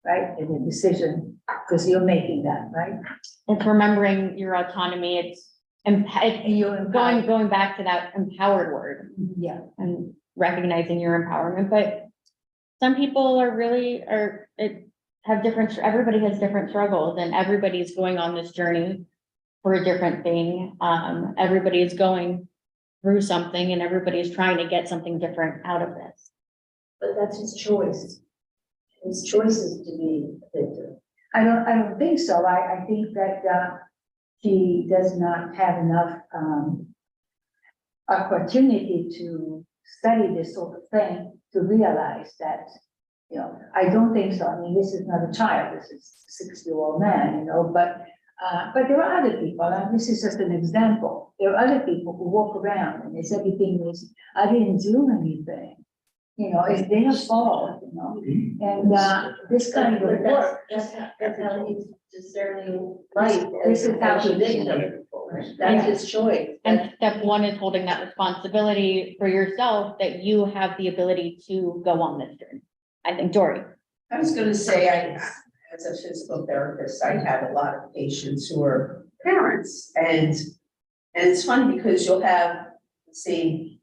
right? In the decision, because you're making that, right?
It's remembering your autonomy. It's going back to that empowered word.
Yeah.
And recognizing your empowerment. But some people are really have different, everybody has different struggles, and everybody's going on this journey for a different thing. Everybody's going through something, and everybody's trying to get something different out of this.
But that's his choice. His choice is to be a victim.
I don't think so. I think that he does not have enough opportunity to study this sort of thing to realize that, you know, I don't think so. I mean, this is not a child, this is a 6-year-old man, you know, but there are other people, and this is just an example. There are other people who walk around and it's everything is, I didn't do anything. You know, it's their fault, you know, and this kind of
But
work.
that's how he's discerning light.
This is how he
victim. That's his choice.
And step 1 is holding that responsibility for yourself, that you have the ability to go on this journey. I think, Dory.
I was gonna say, as a physical therapist, I have a lot of patients who are parents, and it's funny because you'll have the same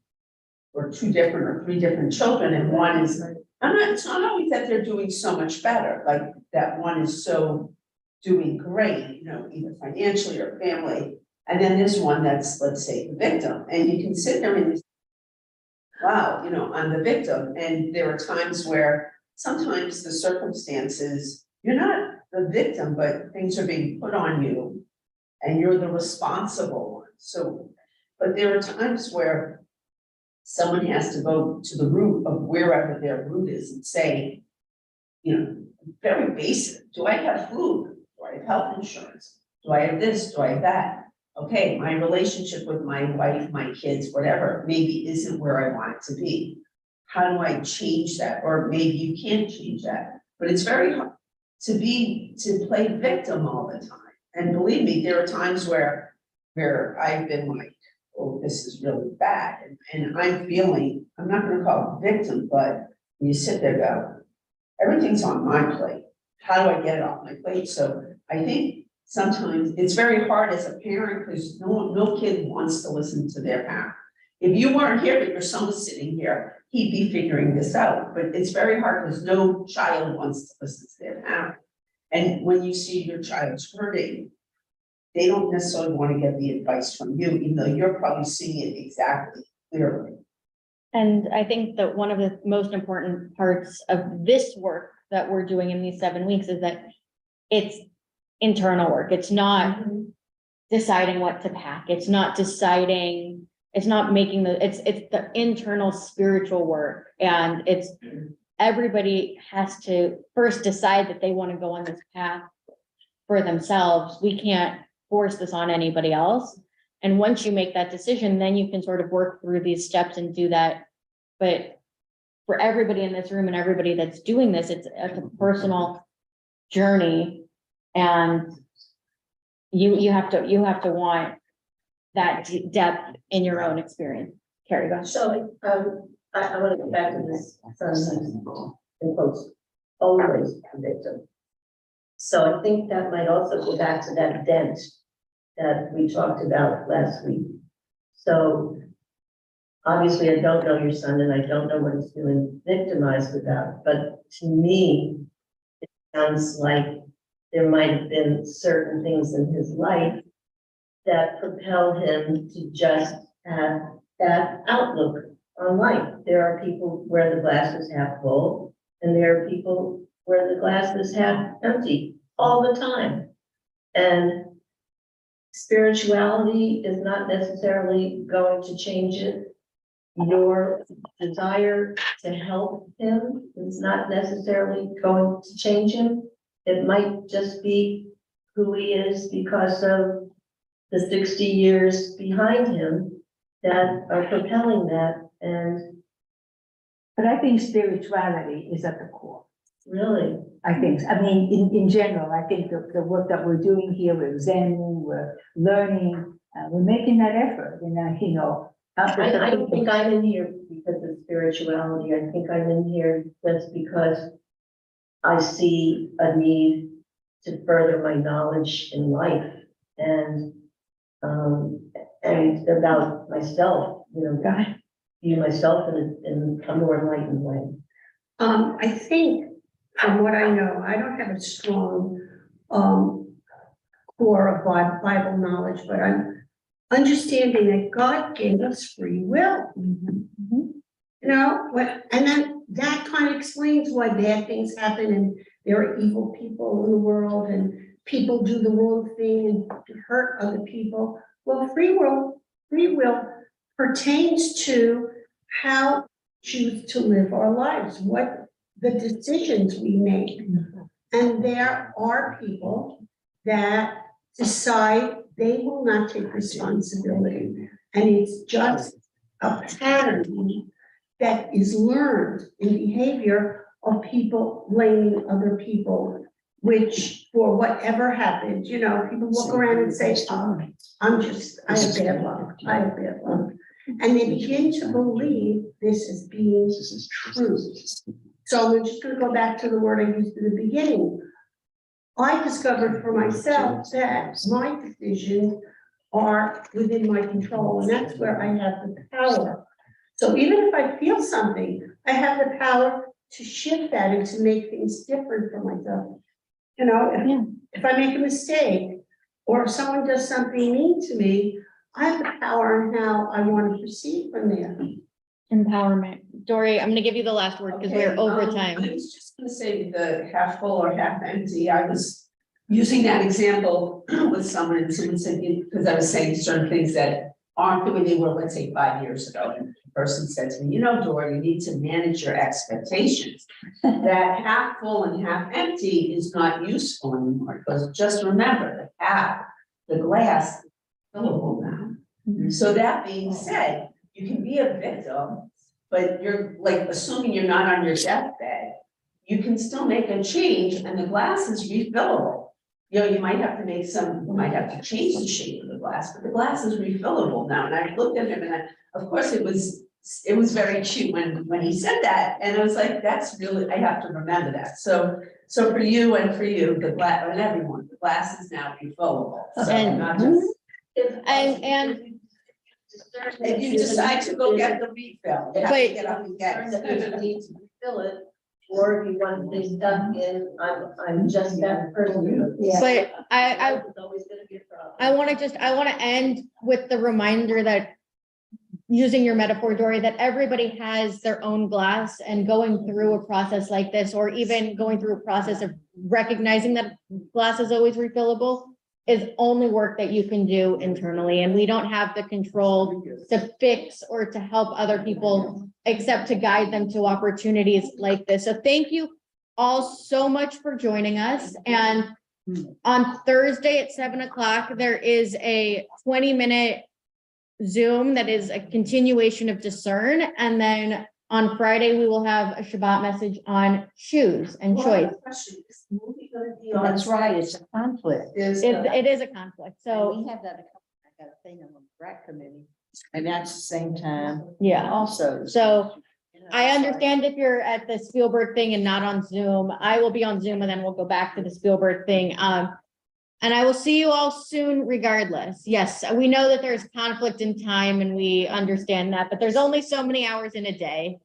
or 2 different or 3 different children, and one is, it's not always that they're doing so much better, like that one is so doing great, you know, either financially or family, and then there's one that's, let's say, the victim, and you can sit there and wow, you know, I'm the victim, and there are times where sometimes the circumstances, you're not the victim, but things are being put on you, and you're the responsible one. So, but there are times where someone has to go to the root of wherever their root is and say, you know, very basic, do I have food? Do I have health insurance? Do I have this? Do I have that? Okay, my relationship with my wife, my kids, whatever, maybe isn't where I want it to be. How do I change that? Or maybe you can't change that, but it's very hard to play victim all the time. And believe me, there are times where I've been like, oh, this is really bad. And I'm feeling, I'm not gonna call it victim, but you sit there, go, everything's on my plate. How do I get it off my plate? So I think sometimes it's very hard as a parent, because no kid wants to listen to their parent. If you weren't here, but your son was sitting here, he'd be figuring this out. But it's very hard because no child wants to listen to their parent. And when you see your child's hurting, they don't necessarily want to get the advice from you, even though you're probably seeing it exactly clearly.
And I think that one of the most important parts of this work that we're doing in these 7 weeks is that it's internal work. It's not deciding what to pack. It's not deciding, it's not making it's the internal spiritual work. And it's, everybody has to first decide that they want to go on this path for themselves. We can't force this on anybody else. And once you make that decision, then you can sort of work through these steps and do that. But for everybody in this room and everybody that's doing this, it's a personal journey. And you have to want that depth in your own experience. Carrie, go ahead.
So, I want to go back to this, in quotes, always a victim. So I think that might also go back to that dent that we talked about last week. So obviously I don't know your son and I don't know what he's feeling victimized about, but to me, it sounds like there might have been certain things in his life that propelled him to just have that outlook on life. There are people where the glass is half full, and there are people where the glass is half empty all the time. And spirituality is not necessarily going to change it. Your desire to help him is not necessarily going to change him. It might just be who he is because of the 60 years behind him that are propelling that. And
But I think spirituality is at the core.
really,
I think, I mean, in general, I think the work that we're doing here, we're examining, we're learning, we're making that effort, and
I don't think I'm in here because of spirituality. I think I'm in here just because I see a need to further my knowledge in life and about myself, view myself in a more enlightened way.
I think from what I know, I don't have a strong core of Bible knowledge, but I'm understanding that God gave us free will. And then that kind of explains why bad things happen and there are evil people in the world and people do the wrong thing and hurt other people. Well, free will pertains to how we choose to live our lives, what the decisions we make. And there are people that decide they will not take responsibility. And it's just a pattern that is learned in behavior of people blaming other people, which for whatever happened, people walk around and say, oh, I have bad luck, I have bad luck. And they begin to believe this is being true. So I'm just gonna go back to the word I used in the beginning. I discovered for myself that my decisions are within my control, and that's where I have the power. So even if I feel something, I have the power to shift that and to make things different for myself. If I make a mistake or if someone does something mean to me, I have the power on how I want to proceed from there.
Empowerment. Dory, I'm gonna give you the last word because we're over time.
I was just gonna say the half full or half empty. I was using that example with someone and someone said, because I was saying certain things that aren't the way they were, let's say 5 years ago. And the person said to me, Dory, you need to manage your expectations. That half full and half empty is not useful anymore, because just remember the glass is fillable now. So that being said, you can be a victim, but you're like assuming you're not on your deathbed, you can still make a change and the glass is refillable. You might have to change the shape of the glass, but the glass is refillable now. And I looked at him and of course it was very cute when he said that. And I was like, that's really, I have to remember that. So for you and the glass and everyone, the glass is now refillable. So
And-
not just.
And
If you decide to go get the refill, you have to get up and get it.
You need to refill it, or if you want to stay stuck in, I'm just that person.
Yeah.
but
It's always gonna be a problem.
I want to end with the reminder that using your metaphor, Dory, that everybody has their own glass, and going through a process like this, or even going through a process of recognizing that glass is always refillable, is only work that you can do internally, and we don't have the control to fix or to help other people, except to guide them to opportunities like this. So thank you all so much for joining us. And on Thursday at 7 o'clock, there is a 20-minute Zoom that is a continuation of Discern. And then on Friday, we will have a Shabbat message on shoes and choice.
That's right, it's a conflict.
It is a conflict. So,
We have that, I got a thing on the rec committee, and that's the same time
yeah.
also.
So I understand if you're at the Spielberg thing and not on Zoom. I will be on Zoom, and then we'll go back to the Spielberg thing. And I will see you all soon regardless. Yes, we know that there's conflict in time, and we understand that, but there's only so many hours in a day.